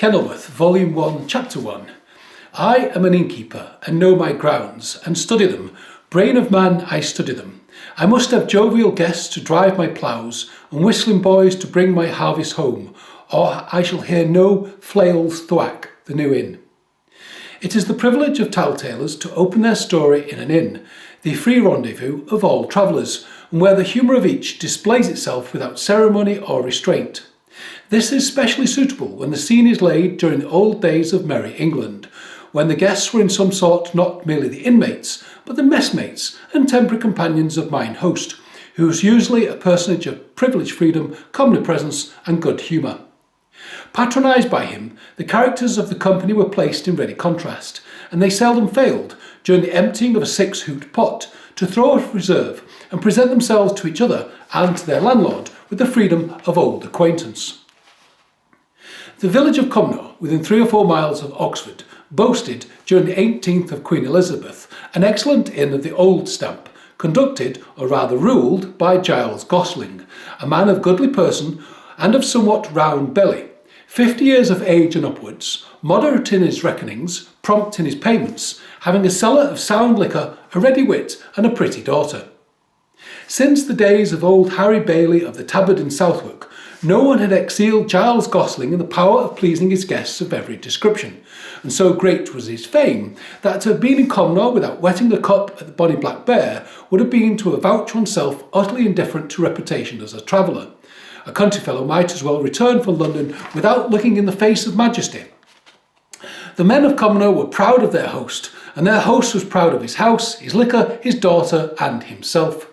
Kenilworth, Volume 1, Chapter 1. I am an innkeeper, and know my grounds, and study them. Brain of man, I study them. I must have jovial guests to drive my ploughs, and whistling boys to bring my harvest home, or I shall hear no flails thwack the new inn. It is the privilege of tale-tellers to open their story in an inn, the free rendezvous of all travellers, and where the humour of each displays itself without ceremony or restraint. This is specially suitable when the scene is laid during the old days of merry England, when the guests were in some sort not merely the inmates, but the messmates and temporary companions of mine host, who was usually a personage of privileged freedom, comely presence, and good humour. Patronised by him, the characters of the company were placed in ready contrast, and they seldom failed, during the emptying of a six-hooped pot, to throw off reserve and present themselves to each other and to their landlord with the freedom of old acquaintance. The village of Cumnor, within 3 or 4 miles of Oxford, boasted, during the 18th of Queen Elizabeth, an excellent inn of the old stamp, conducted, or rather ruled, by Giles Gosling, a man of goodly person and of somewhat round belly, 50 years of age and upwards, moderate in his reckonings, prompt in his payments, having a cellar of sound liquor, a ready wit, and a pretty daughter. Since the days of old Harry Bailey of the Tabard in Southwark, no one had excelled Giles Gosling in the power of pleasing his guests of every description, and so great was his fame that to have been in Cumnor without wetting a cup at the Bonny Black Bear would have been to avouch oneself utterly indifferent to reputation as a traveller. A country fellow might as well return from London without looking in the face of majesty. The men of Cumnor were proud of their host, and their host was proud of his house, his liquor, his daughter, and himself.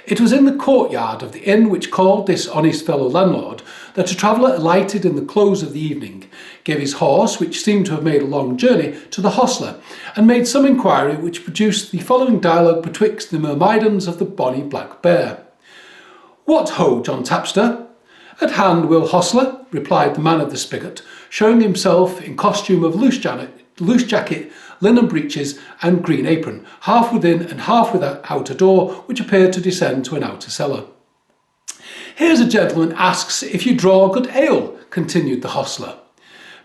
It was in the courtyard of the inn which called this honest fellow landlord that a traveller alighted in the close of the evening, gave his horse, which seemed to have made a long journey, to the hostler, and made some inquiry which produced the following dialogue betwixt the myrmidons of the Bonny Black Bear. "What ho, John Tapster?" "At hand, Will Hostler," replied the man of the spigot, showing himself in costume of loose jacket, linen breeches, and green apron, half within and half without a door which appeared to descend to an outer cellar. "Here's a gentleman asks if you draw good ale," continued the hostler.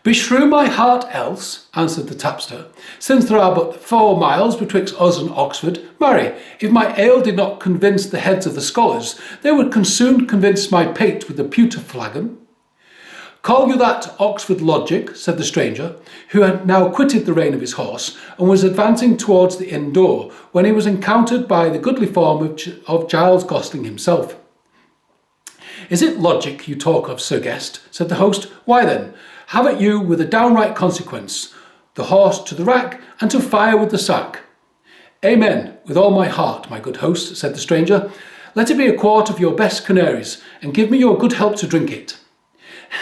"Beshrew my heart else," answered the tapster, "since there are but 4 miles betwixt us and Oxford. Marry, if my ale did not convince the heads of the scholars, they would soon convince my pate with the pewter flagon." "Call you that Oxford logic?" said the stranger, who had now quitted the rein of his horse and was advancing towards the inn door, when he was encountered by the goodly form of Giles Gosling himself. "Is it logic you talk of, Sir Guest?" said the host. "Why then, have it you with a downright consequence, the horse to the rack, and to fire with the sack." "Amen, with all my heart, my good host," said the stranger. "Let it be a quart of your best canaries, and give me your good help to drink it."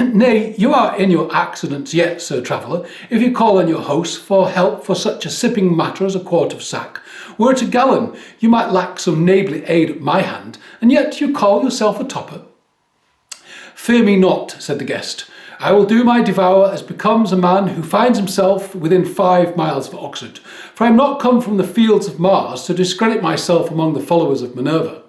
"Nay, you are in your accidents yet, Sir Traveller, if you call on your host for help for such a sipping matter as a quart of sack. Were it a gallon, you might lack some neighbourly aid at my hand, and yet you call yourself a topper." "Fear me not," said the guest. "I will do my devour as becomes a man who finds himself within 5 miles of Oxford, for I am not come from the fields of Mars to discredit myself among the followers of Minerva."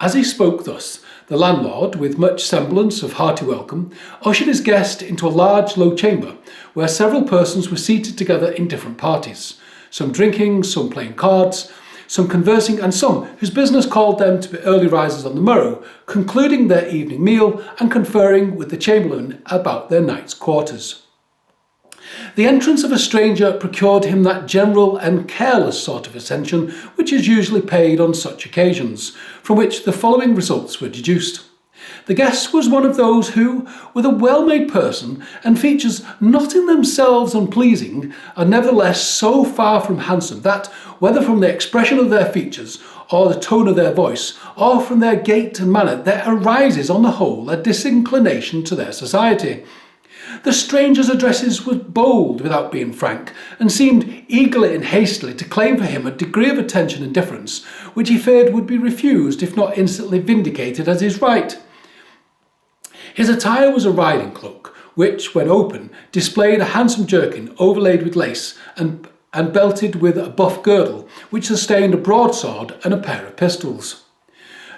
As he spoke thus, the landlord, with much semblance of hearty welcome, ushered his guest into a large low chamber, where several persons were seated together in different parties, some drinking, some playing cards, some conversing, and some whose business called them to be early risers on the morrow, concluding their evening meal and conferring with the chamberlain about their night's quarters. The entrance of a stranger procured him that general and careless sort of attention which is usually paid on such occasions, from which the following results were deduced. The guest was one of those who, with a well-made person and features not in themselves unpleasing, are nevertheless so far from handsome that, whether from the expression of their features, or the tone of their voice, or from their gait and manner, there arises on the whole a disinclination to their society. The stranger's addresses were bold without being frank, and seemed eagerly and hastily to claim for him a degree of attention and deference, which he feared would be refused if not instantly vindicated as his right. His attire was a riding cloak, which, when open, displayed a handsome jerkin overlaid with lace and belted with a buff girdle, which sustained a broadsword and a pair of pistols.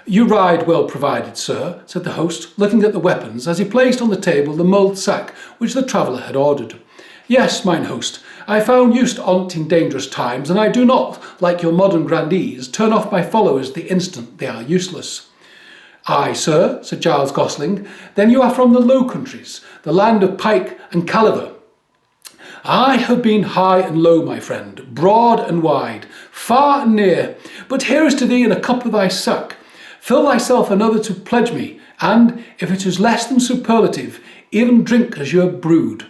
You ride well provided, sir, said the host, looking at the weapons as he placed on the table the mulled sack which the traveller had ordered. Yes, mine host, I found used on't in dangerous times, and I do not, like your modern grandees, turn off my followers the instant they are useless. Aye, sir, said Giles Gosling, then you are from the Low Countries, the land of pike and caliver. I have been high and low, my friend, broad and wide, far and near, but here is to thee in a cup of thy sack. Fill thyself another to pledge me, and, if it is less than superlative, even drink as you have brewed.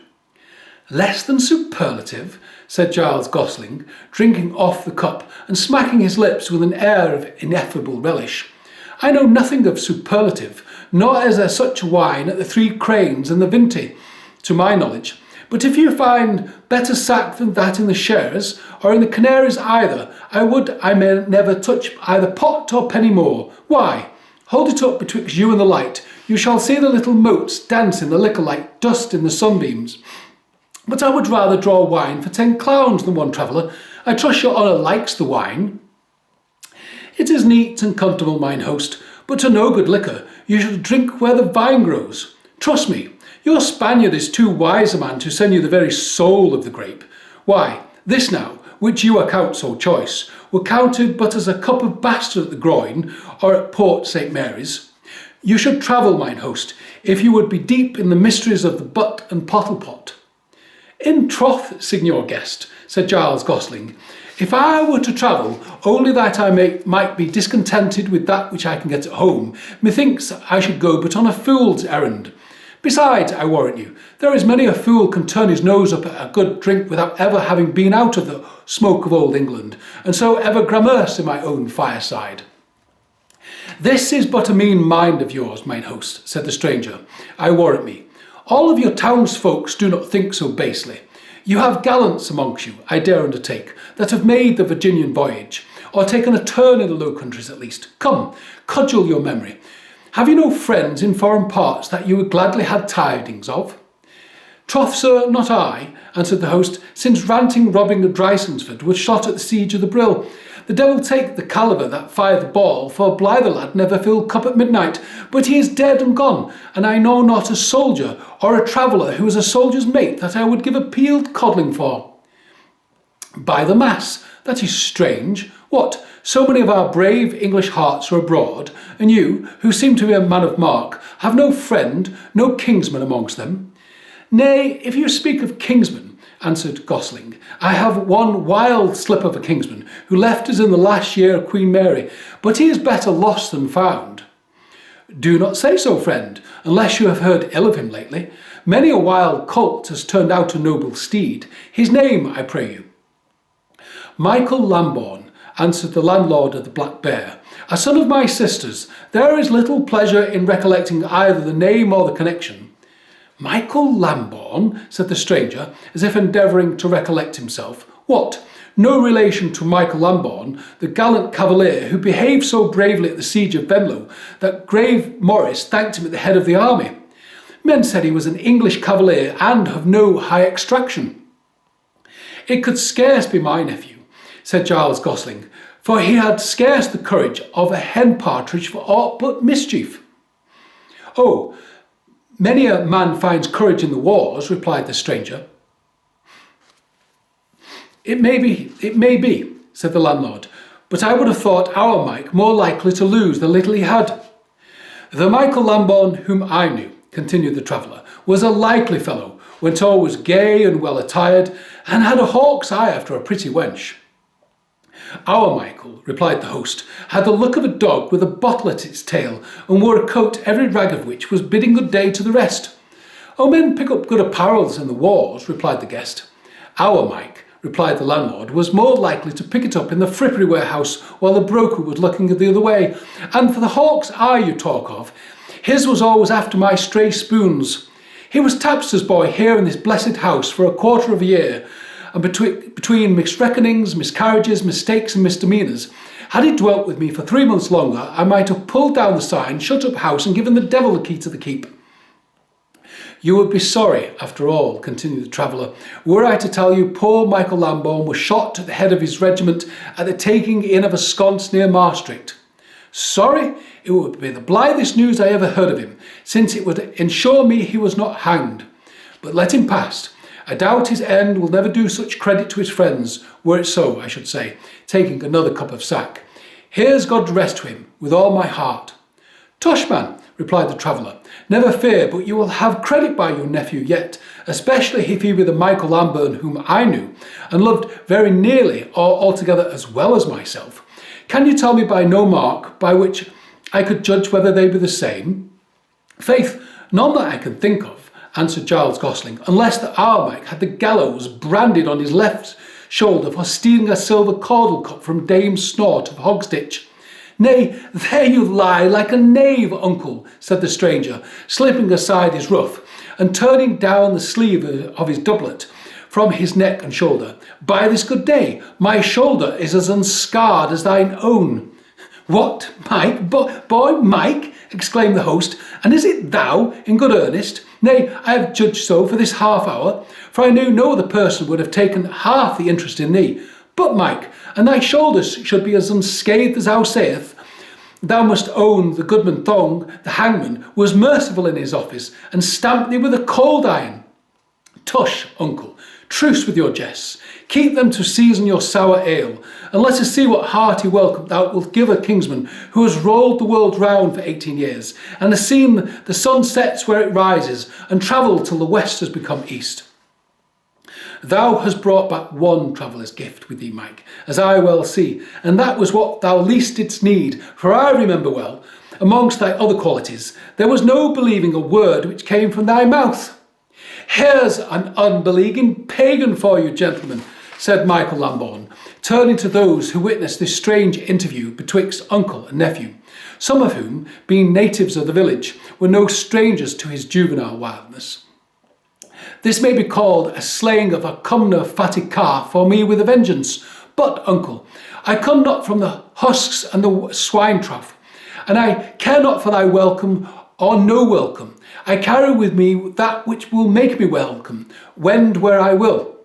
Less than superlative, said Giles Gosling, drinking off the cup and smacking his lips with an air of ineffable relish. I know nothing of superlative, nor is there such wine at the Three Cranes and the Vinty, to my knowledge. But if you find better sack than that in the Shares, or in the Canaries either, I may never touch either pot or penny more. Why, hold it up betwixt you and the light. You shall see the little motes dance in the liquor like dust in the sunbeams. But I would rather draw wine for 10 clowns than one traveller. I trust your honour likes the wine. It is neat and comfortable, mine host, but to no good liquor you should drink where the vine grows. Trust me, your Spaniard is too wise a man to send you the very soul of the grape. Why, this now, which you account so choice, were counted but as a cup of bastard at the Groyne, or at Port St. Mary's. You should travel, mine host, if you would be deep in the mysteries of the butt and pottle pot. In troth, signor guest, said Giles Gosling, if I were to travel, only that I might be discontented with that which I can get at home, methinks I should go but on a fool's errand. Besides, I warrant you, there is many a fool can turn his nose up at a good drink without ever having been out of the smoke of old England, and so ever gramerce in my own fireside. This is but a mean mind of yours, mine host, said the stranger, I warrant me. All of your townsfolks do not think so basely. You have gallants amongst you, I dare undertake, that have made the Virginian voyage, or taken a turn in the Low Countries at least. Come, cudgel your memory. Have you no friends in foreign parts that you would gladly have tidings of? Troth, sir, not I, answered the host, since ranting Robin of Drysonsford was shot at the siege of the Brill. The devil take the caliver that fired the ball, for Blythe lad never filled cup at midnight, but he is dead and gone, and I know not a soldier or a traveller who was a soldier's mate that I would give a peeled codling for. By the mass, that is strange. What, so many of our brave English hearts are abroad, and you, who seem to be a man of mark, have no friend, no kinsman amongst them? Nay, if you speak of kinsmen, answered Gosling, I have one wild slip of a kinsman, who left us in the last year of Queen Mary, but he is better lost than found. Do not say so, friend, unless you have heard ill of him lately. Many a wild colt has turned out a noble steed. His name, I pray you. Michael Lambourne, answered the landlord of the Black Bear, a son of my sister's. There is little pleasure in recollecting either the name or the connection. Michael Lambourne, said the stranger, as if endeavouring to recollect himself. What, no relation to Michael Lambourne, the gallant cavalier who behaved so bravely at the siege of Venlo that Grave Morris thanked him at the head of the army? Men said he was an English cavalier and of no high extraction. It could scarce be my nephew, said Giles Gosling, for he had scarce the courage of a hen partridge for aught but mischief. Oh, many a man finds courage in the wars, replied the stranger. It may be, said the landlord, but I would have thought our Mike more likely to lose the little he had. The Michael Lambourne whom I knew, continued the traveller, was a likely fellow, went always gay and well attired, and had a hawk's eye after a pretty wench. Our Michael, replied the host, had the look of a dog with a bottle at its tail, and wore a coat every rag of which was bidding good day to the rest. Oh, men pick up good apparels in the wars, replied the guest. Our Mike, replied the landlord, was more likely to pick it up in the frippery warehouse while the broker was looking the other way, and for the hawk's eye you talk of, his was always after my stray spoons. He was tapster's boy here in this blessed house for a quarter of a year, and between mixed reckonings, miscarriages, mistakes and misdemeanours, had he dwelt with me for 3 months longer, I might have pulled down the sign, shut up house and given the devil the key to the keep. You would be sorry, after all, continued the traveller, were I to tell you poor Michael Lambourne was shot at the head of his regiment at the taking in of a sconce near Maastricht. Sorry, it would be the blithest news I ever heard of him, since it would ensure me he was not hanged. But let him pass. I doubt his end will never do such credit to his friends, were it so, I should say, taking another cup of sack. Here's God's rest to him, with all my heart. Tush, man, replied the traveller, never fear, but you will have credit by your nephew yet, especially if he be the Michael Lambourne whom I knew, and loved very nearly or altogether as well as myself. Can you tell me by no mark by which I could judge whether they be the same? Faith, none that I can think of, answered Giles Gosling, unless that our Mike had the gallows branded on his left shoulder for stealing a silver caudle cup from Dame Snort of Hogsditch. Nay, there you lie like a knave, uncle, said the stranger, slipping aside his ruff and turning down the sleeve of his doublet from his neck and shoulder. By this good day, my shoulder is as unscarred as thine own. What, Mike, boy Mike, exclaimed the host, and is it thou in good earnest? Nay, I have judged so for this half hour, for I knew no other person would have taken half the interest in thee. But, Mike, and thy shoulders should be as unscathed as thou sayest, thou must own the goodman Thong, the hangman, was merciful in his office, and stamped thee with a cold iron. Tush, uncle, truce with your jests. Keep them to season your sour ale, and let us see what hearty welcome thou wilt give a kinsman who has rolled the world round for 18 years, and has seen the sun sets where it rises, and travelled till the west has become east. Thou hast brought back one traveller's gift with thee, Mike, as I well see, and that was what thou least didst need, for I remember well, amongst thy other qualities, there was no believing a word which came from thy mouth. Here's an unbelieving pagan for you, gentlemen, said Michael Lambourne, turning to those who witnessed this strange interview betwixt uncle and nephew, some of whom, being natives of the village, were no strangers to his juvenile wildness. This may be called a slaying of a commoner fatted calf for me with a vengeance. But, uncle, I come not from the husks and the swine trough, and I care not for thy welcome or no welcome. I carry with me that which will make me welcome, wend where I will.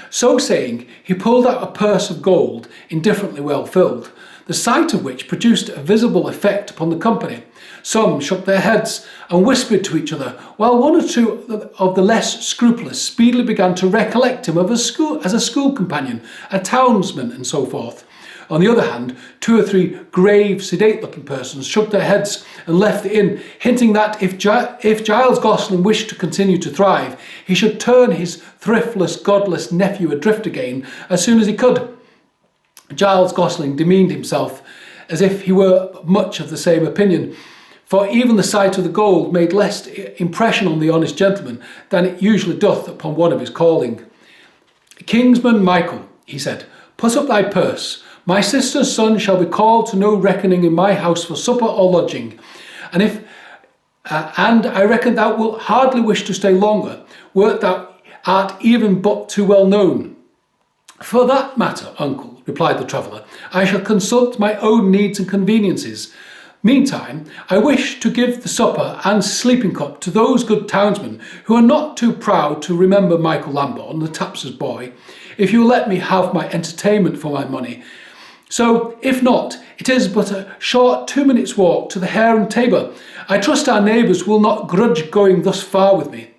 So saying, he pulled out a purse of gold, indifferently well filled, the sight of which produced a visible effect upon the company. Some shook their heads and whispered to each other, while one or two of the less scrupulous speedily began to recollect him as a school companion, a townsman, and so forth. On the other hand, 2 or 3 grave, sedate-looking persons shook their heads and left the inn, hinting that if Giles Gosling wished to continue to thrive, he should turn his thriftless, godless nephew adrift again as soon as he could. Giles Gosling demeaned himself as if he were much of the same opinion, for even the sight of the gold made less impression on the honest gentleman than it usually doth upon one of his calling. Kingsman Michael, he said, put up thy purse. My sister's son shall be called to no reckoning in my house for supper or lodging, and I reckon thou wilt hardly wish to stay longer, wert thou art even but too well known. For that matter, uncle, replied the traveller, I shall consult my own needs and conveniences. Meantime, I wish to give the supper and sleeping cup to those good townsmen who are not too proud to remember Michael Lambourne, the tapster's boy, if you will let me have my entertainment for my money. So, if not, it is but a short 2 minutes' walk to the Hare and Tabor. I trust our neighbours will not grudge going thus far with me.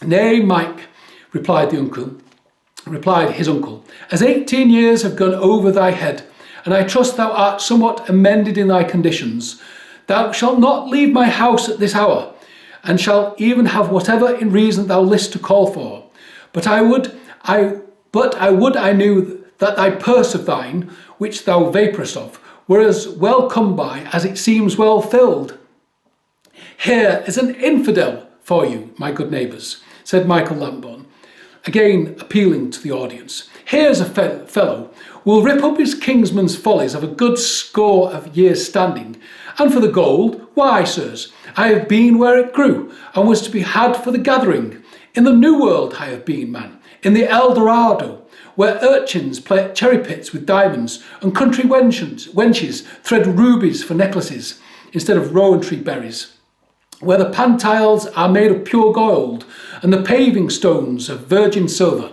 Nay, Mike, replied his uncle, as 18 years have gone over thy head, and I trust thou art somewhat amended in thy conditions. Thou shalt not leave my house at this hour, and shalt even have whatever in reason thou list to call for. But I would I knew that thy purse of thine, which thou vapourest of, were as well come by as it seems well filled. Here is an infidel for you, my good neighbours, said Michael Lambourne, again appealing to the audience. Here's a fellow will rip up his kinsman's follies of a good score of years standing. And for the gold, why, sirs, I have been where it grew, and was to be had for the gathering. In the New World I have been, man, in the El Dorado, where urchins play at cherry pits with diamonds, and country wenches thread rubies for necklaces instead of rowan tree berries, where the pantiles are made of pure gold, and the paving stones of virgin silver.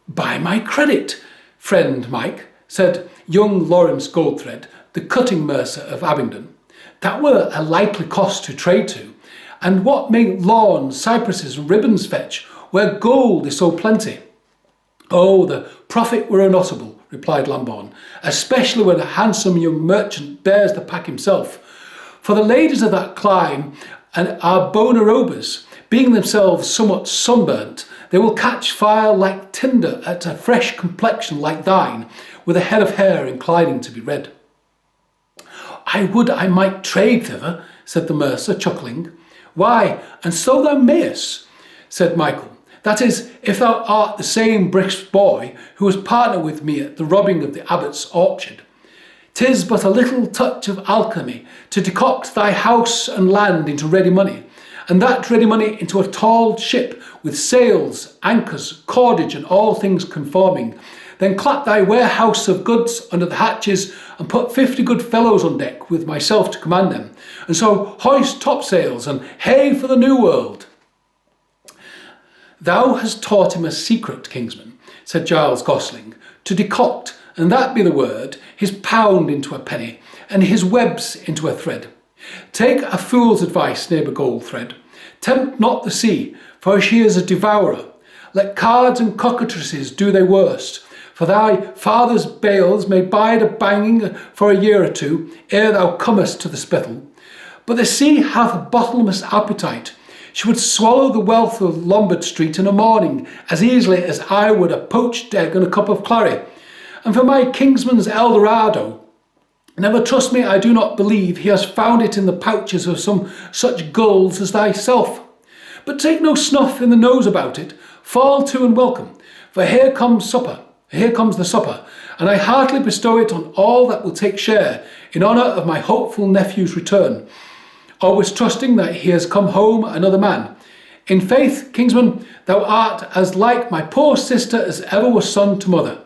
By my credit, friend Mike, said young Lawrence Goldthread, the cutting mercer of Abingdon. That were a likely cost to trade to, and what may lawns, cypresses, and ribbons fetch, where gold is so plenty? Oh, the profit were unuttable, replied Lambourne, especially when a handsome young merchant bears the pack himself. For the ladies of that clime and are bona robas, being themselves somewhat sunburnt, they will catch fire like tinder at a fresh complexion like thine, with a head of hair inclining to be red. I would I might trade thither, said the mercer, chuckling. Why, and so thou mayest, said Michael. That is, if thou art the same brisk boy who was partner with me at the robbing of the abbot's orchard. 'Tis but a little touch of alchemy to decoct thy house and land into ready money, and that ready money into a tall ship with sails, anchors, cordage, and all things conforming. Then clap thy warehouse of goods under the hatches, and put 50 good fellows on deck with myself to command them, and so hoist topsails, and hey for the new world. Thou hast taught him a secret, kinsman, said Giles Gosling, to decoct, and that be the word, his pound into a penny, and his webs into a thread. Take a fool's advice, neighbour Goldthread. Tempt not the sea, for she is a devourer. Let cards and cockatrices do their worst, for thy father's bales may bide a banging for a year or two, ere thou comest to the spittle. But the sea hath a bottomless appetite. She would swallow the wealth of Lombard Street in a morning as easily as I would a poached egg and a cup of clary. And for my kinsman's Eldorado, never trust me, I do not believe he has found it in the pouches of some such gulls as thyself. But take no snuff in the nose about it. Fall to and welcome, for here comes the supper, and I heartily bestow it on all that will take share, in honour of my hopeful nephew's return, always trusting that he has come home another man. In faith, kinsman, thou art as like my poor sister as ever was son to mother.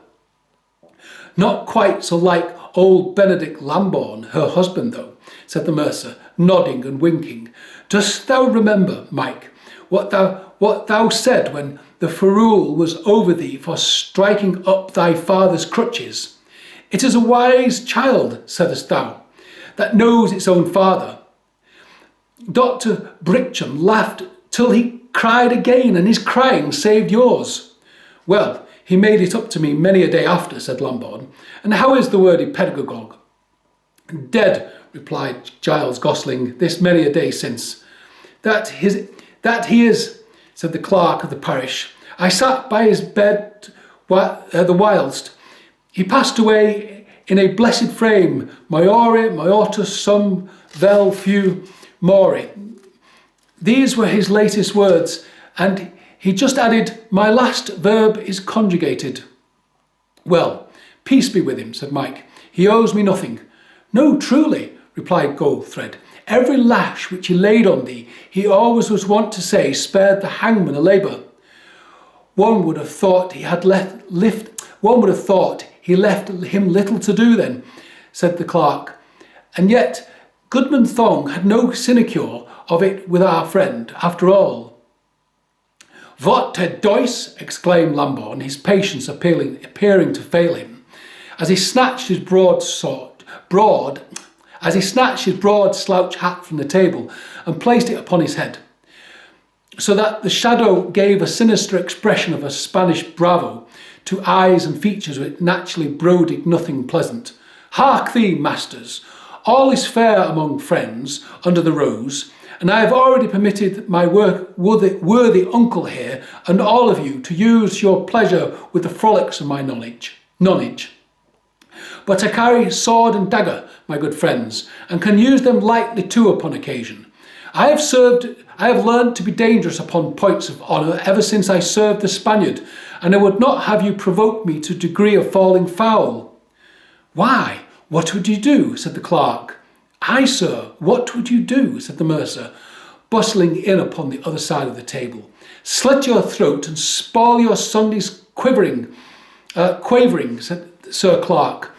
Not quite so like old Benedict Lambourne, her husband, though, said the mercer, nodding and winking. Dost thou remember, Mike, what thou said when the ferule was over thee for striking up thy father's crutches? It is a wise child, saidst thou, that knows its own father. Dr. Brickcham laughed till he cried again, and his crying saved yours. Well, he made it up to me many a day after, said Lambourne. And how is the worthy pedagogue? Dead, replied Giles Gosling, this many a day since. That he is, said the clerk of the parish. I sat by his bed the whilst. He passed away in a blessed frame, maiore, maiortus sum vel feu mori. These were his latest words, and he just added, my last verb is conjugated. Well, peace be with him, said Mike. He owes me nothing. No, truly, replied Goldthread. Every lash which he laid on thee, he always was wont to say spared the hangman a labour. One would have thought he left him little to do then, said the clerk. And yet Goodman Thong had no sinecure of it with our friend, after all. What a deuce! Exclaimed Lambourne, his patience appearing to fail him, as he snatched his broad slouch hat from the table and placed it upon his head, so that the shadow gave a sinister expression of a Spanish bravo to eyes and features which naturally brooded nothing pleasant. Hark thee, masters! All is fair among friends under the rose, and I have already permitted my worthy uncle here and all of you to use your pleasure with the frolics of my nonage. But I carry sword and dagger, my good friends, and can use them lightly too upon occasion. I have learnt to be dangerous upon points of honour ever since I served the Spaniard, and I would not have you provoke me to a degree of falling foul. Why, what would you do? Said the clerk. Aye, sir, what would you do? Said the mercer, bustling in upon the other side of the table. Slit your throat and spoil your Sunday's quavering, said Sir Clerk,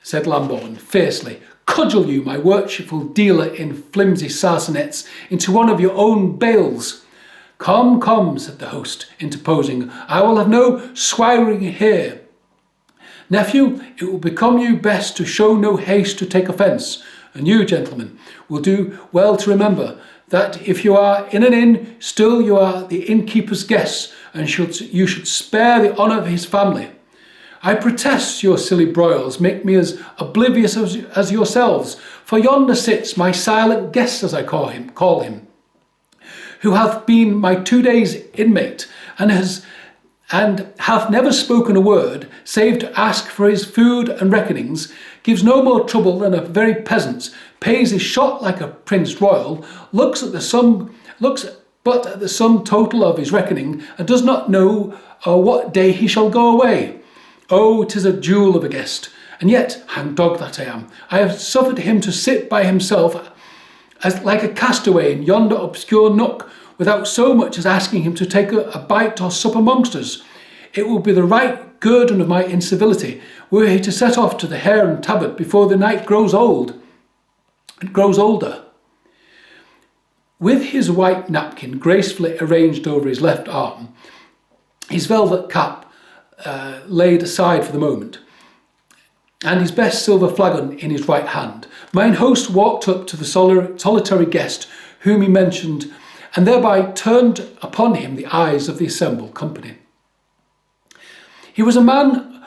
said Lambourne fiercely. Cudgel you, my worshipful dealer in flimsy sarsenets, into one of your own bales. Come, said the host, interposing. I will have no swearing here. Nephew, it will become you best to show no haste to take offence, and you, gentlemen, will do well to remember that if you are in an inn, still you are the innkeeper's guests, and you should spare the honour of his family. I protest your silly broils make me as oblivious as yourselves, for yonder sits my silent guest, as I call him, who hath been my 2 days' inmate, and hath never spoken a word, save to ask for his food and reckonings, gives no more trouble than a very peasant, pays his shot like a prince royal, looks but at the sum total of his reckoning, and does not know what day he shall go away. Oh, 'tis a jewel of a guest, and yet, hang dog that I am, I have suffered him to sit by himself as like a castaway in yonder obscure nook, without so much as asking him to take a bite or sup amongst us. It will be the right guerdon of my incivility, were he to set off to the Hare and Tabard before the night grows older. With his white napkin gracefully arranged over his left arm, his velvet cap laid aside for the moment, and his best silver flagon in his right hand, mine host walked up to the solitary guest whom he mentioned, and thereby turned upon him the eyes of the assembled company. He was a man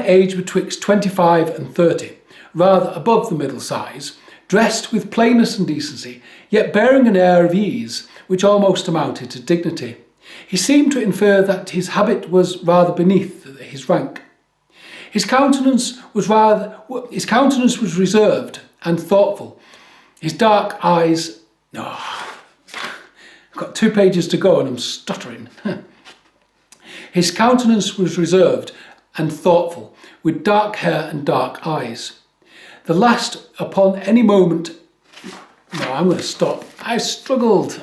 aged betwixt 25 and 30, rather above the middle size, dressed with plainness and decency, yet bearing an air of ease which almost amounted to dignity. He seemed to infer that his habit was rather beneath his rank. His countenance was reserved and thoughtful. His dark eyes... I've got 2 pages to go and I'm stuttering. His countenance was reserved and thoughtful, with dark hair and dark eyes. The last upon any moment... No, I'm going to stop. I struggled.